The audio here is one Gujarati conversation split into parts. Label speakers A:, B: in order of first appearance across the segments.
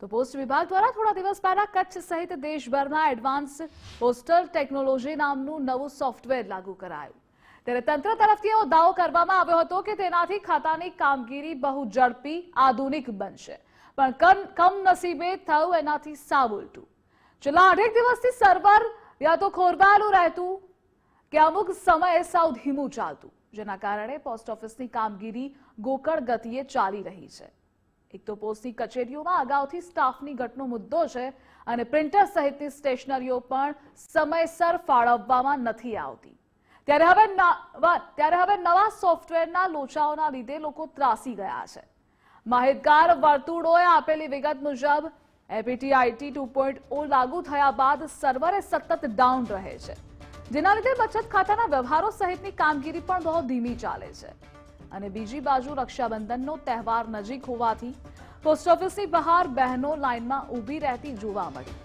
A: તો પોસ્ટ વિભાગ દ્વારા થોડા દિવસ પહેલા કચ્છ સહિત દેશભરના એડવાન્સ પોસ્ટલ ટેકનોલોજી નામનું નવું સોફ્ટવેર લાગુ કરાયું ત્યારે તંત્ર તરફથી એવો દાવો કરવામાં આવ્યો હતો કે તેનાથી ખાતાની કામગીરી બહુ ઝડપી આધુનિક બનશે, પણ કમનસીબે થયું એનાથી સાવ ઉલટું। છેલ્લા 8 દિવસથી સર્વર યા તો ખોરવાયેલું રહેતું કે અમુક સમયે સાવ ધીમું ચાલતું, જેના કારણે પોસ્ટ ઓફિસની કામગીરી ગોકળ ગતિએ ચાલી રહી છે। એક તો પોસ્ટની કચેરીઓમાં અગાઉથી સ્ટાફની ઘટનો મુદ્દો છે અને પ્રિન્ટર સહિતની સ્ટેશનરીઓ પણ સમયસર ફાળવવામાં નથી આવતી। ત્યારે હવે નવા સોફ્ટવેરના લોચાઓના લીધે લોકો ત્રાસી ગયા છે। માહિતગાર વર્તુળોએ આપેલી વિગત મુજબ એપીટી 2.0 લાગુ થયા બાદ સર્વરે સતત ડાઉન રહે છે, જેના લીધે બચત ખાતાના વ્યવહારો સહિતની કામગીરી પણ બહુ ધીમી ચાલે છે। અને બીજી બાજુ રક્ષાબંધનનો તહેવાર નજીક હોવાથી પોસ્ટ ઓફિસની બહાર બહેનો લાઇનમાં ઊભી રહેતી જોવા મળી।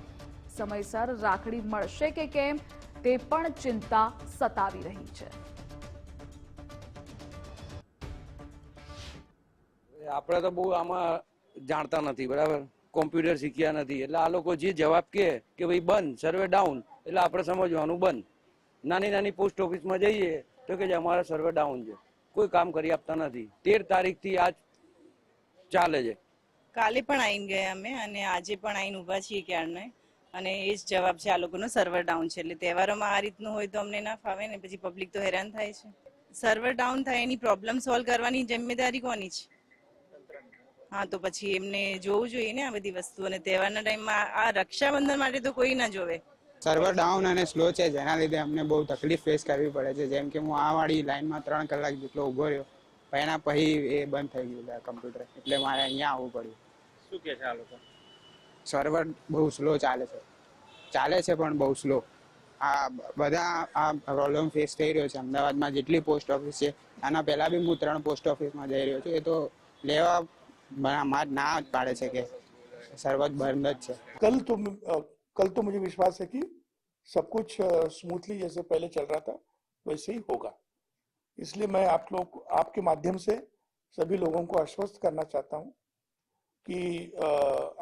A: સમયસર રાખડી મળશે કે કેમ તે પણ ચિંતા સતાવી રહી છે।
B: આપણે તો બહુ આમાં જાણતા નથી, બરાબર, કોમ્પ્યુટર શીખ્યા નથી, એટલે આ લોકો જે જવાબ કહે કે ભાઈ બંધ, સર્વે ડાઉન, એટલે આપણે સમજવાનું બંધ। નાની નાની પોસ્ટ ઓફિસમાં જઈએ તો કે અમારા સર્વર ડાઉન છે, કોઈ કામ કરી આપતા નથી। 13 તારીખથી આજ ચાલે છે।
C: કાલે પણ આવીને ગયા અમે અને આજે પણ આવીને ઊભા છીએ ક્યારને, અને એ જ જવાબ છે આ લોકોનો, સર્વર ડાઉન છે। એટલે તહેવારોમાં આ રીતનું હોય તો અમને ના ફાવે ને, પછી પબ્લિક તો હેરાન થાય છે। સર્વર ડાઉન થાય એની પ્રોબ્લેમ સોલ્વ કરવાની જિમ્મેદારી કોની છે? હા, તો પછી એમને જોવું જોઈએ ને આ બધી વસ્તુ। અને તહેવારના ટાઈમમાં આ રક્ષાબંધન માટે તો કોઈ ના જોવે।
D: સર્વર ડાઉન અને સ્લો છે, જેના લીધે અમને બહુ તકલીફ ફેસ કરવી પડે છે। જેમ કે હું આ વાળી લાઈનમાં 3 કલાક જેટલો ઉભો રહ્યો, એના પછી એ બંધ થઈ ગયું કમ્પ્યુટર, એટલે મારે અહીંયા આવવું પડ્યું।
E: શું કે છે આ લોકો?
D: સર્વર બહુ સ્લો ચાલે છે પણ બહુ સ્લો। આ બધા આ પ્રોબ્લેમ ફેસ થઈ રહ્યો છે। અમદાવાદમાં જેટલી પોસ્ટ ઓફિસ છે, આના પહેલા બી હું 3 પોસ્ટ ઓફિસમાં જઈ રહ્યો છું, એ તો લેવા ના જ પાડે છે કે સર્વર બંધ જ છે।
F: कल तो मुझे विश्वास है कि सब कुछ स्मूथली जैसे पहले चल रहा था वैसे ही होगा। इसलिए मैं आप लोग आपके माध्यम से सभी लोगों को आश्वस्त करना चाहता हूं कि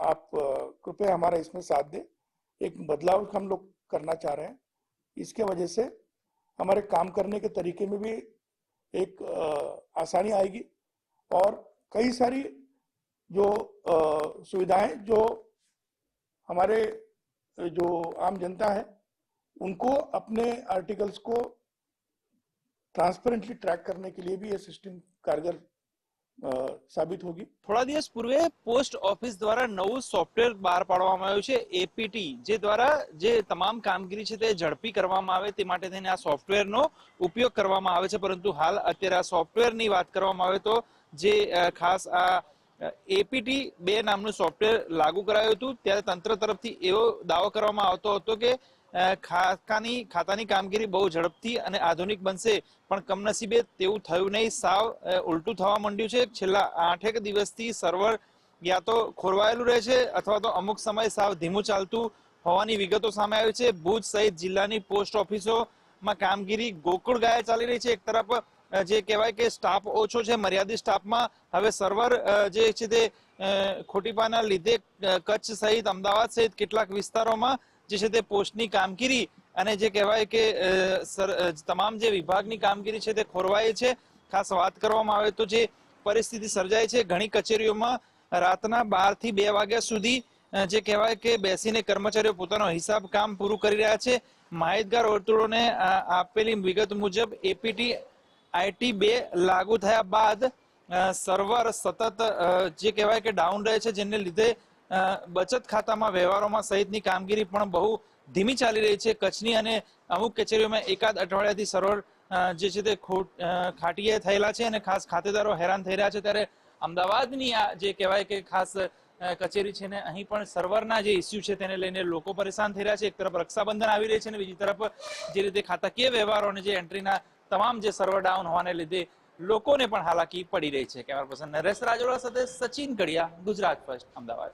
F: आप कृपया हमारा इसमें साथ दें। एक बदलाव हम लोग करना चाह रहे हैं, इसके वजह से हमारे काम करने के तरीके में भी एक आसानी आएगी और कई सारी जो सुविधाएं जो हमारे जो आम जनता है उनको अपने आर्टिकल्स को ट्रांसपेरेंटली ट्रैक करने के लिए भी ये सिस्टम कारगर સાબિત હોગી।
E: થોડા દિવસ પૂર્વે પોસ્ટ ઓફિસ દ્વારા નવું સોફ્ટવેર બહાર પાડવામાં આવ્યું છે, એપીટી, જે દ્વારા જે તમામ કામગીરી છે તે ઝડપી કરવામાં આવે તે માટે થઈને આ સોફ્ટવેરનો ઉપયોગ કરવામાં આવે છે। પરંતુ હાલ અત્યારે આ સોફ્ટવેરની વાત કરવામાં આવે તો જે ખાસ આ એપીટી 2 નામનું સોફ્ટવેર લાગુ કરાયું હતું, ત્યારે તંત્ર તરફથી એવો દાવો કરવામાં આવતો હતો કે ખાતાની કામગીરી બહુ ઝડપથી અને આધુનિક બનશે, પણ કમનસીબે તેવું થયું નહીં, સાવ ઉલટું થવા માંડ્યું છે। છેલ્લા 8 દિવસથી સર્વર યા તો ખોરવાયેલું રહે છે અથવા તો અમુક સમય સાવ ધીમું ચાલતું હોવાની વિગતો સામે આવી છે। ભુજ સહિત જિલ્લાની પોસ્ટ ઓફિસોમાં કામગીરી ગોકુળ ગાયે ચાલી રહી છે। એક તરફ જે કહેવાય કે સ્ટાફ ઓછો છે, મર્યાદિત સ્ટાફમાં હવે સર્વર જે છે તે ખોટીપાના લીધે કચ્છ સહિત અમદાવાદ સહિત કેટલાક વિસ્તારોમાં જે છે તે પોસ્ટની કામગીરી અને જે કહેવાય કે તમામ જે વિભાગની કામગીરી છે તે ખોરવાય છે। ખાસ વાત કરવામાં આવે તો જે પરિસ્થિતિ સર્જાય છે, ઘણી કચેરીઓમાં રાતના 12 થી 2 વાગ્યા સુધી જે કહેવાય કે બેસીને કર્મચારીઓ પોતાનો હિસાબ કામ પૂરું કરી રહ્યા છે। માહિતગાર વર્તુળોને આપેલી વિગત મુજબ એપીટી 2 લાગુ થયા બાદ સર્વર સતત જે કહેવાય કે ડાઉન રહે છે, જેને લીધે બચત ખાતામાં વ્યવહારોમાં સહિતની કામગીરી પણ બહુ ધીમી ચાલી રહી છે। કચ્છની અને અમુક કચેરીઓમાં એકાદ અઠવાડિયાથી સર્વર જે છે તે ખાટીએ થયેલા છે અને ખાસ ખાતેદારો હેરાન થઈ રહ્યા છે। ત્યારે અમદાવાદની આ જે કહેવાય કે ખાસ કચેરી છે ને, અહીં પણ સર્વરના જે ઇસ્યુ છે તેને લઈને લોકો પરેશાન થઈ રહ્યા છે। એક તરફ રક્ષાબંધન આવી રહી છે અને બીજી તરફ જે રીતે ખાતાકીય વ્યવહારો અને જે એન્ટ્રીના તમામ જે સર્વર ડાઉન હોવાને લીધે લોકોને પણ હાલાકી પડી રહી છે। કેમેરા પર્સન નરેશ રાજોડા સાથે સચિન કડિયા, ગુજરાત ફર્સ્ટ, અમદાવાદ।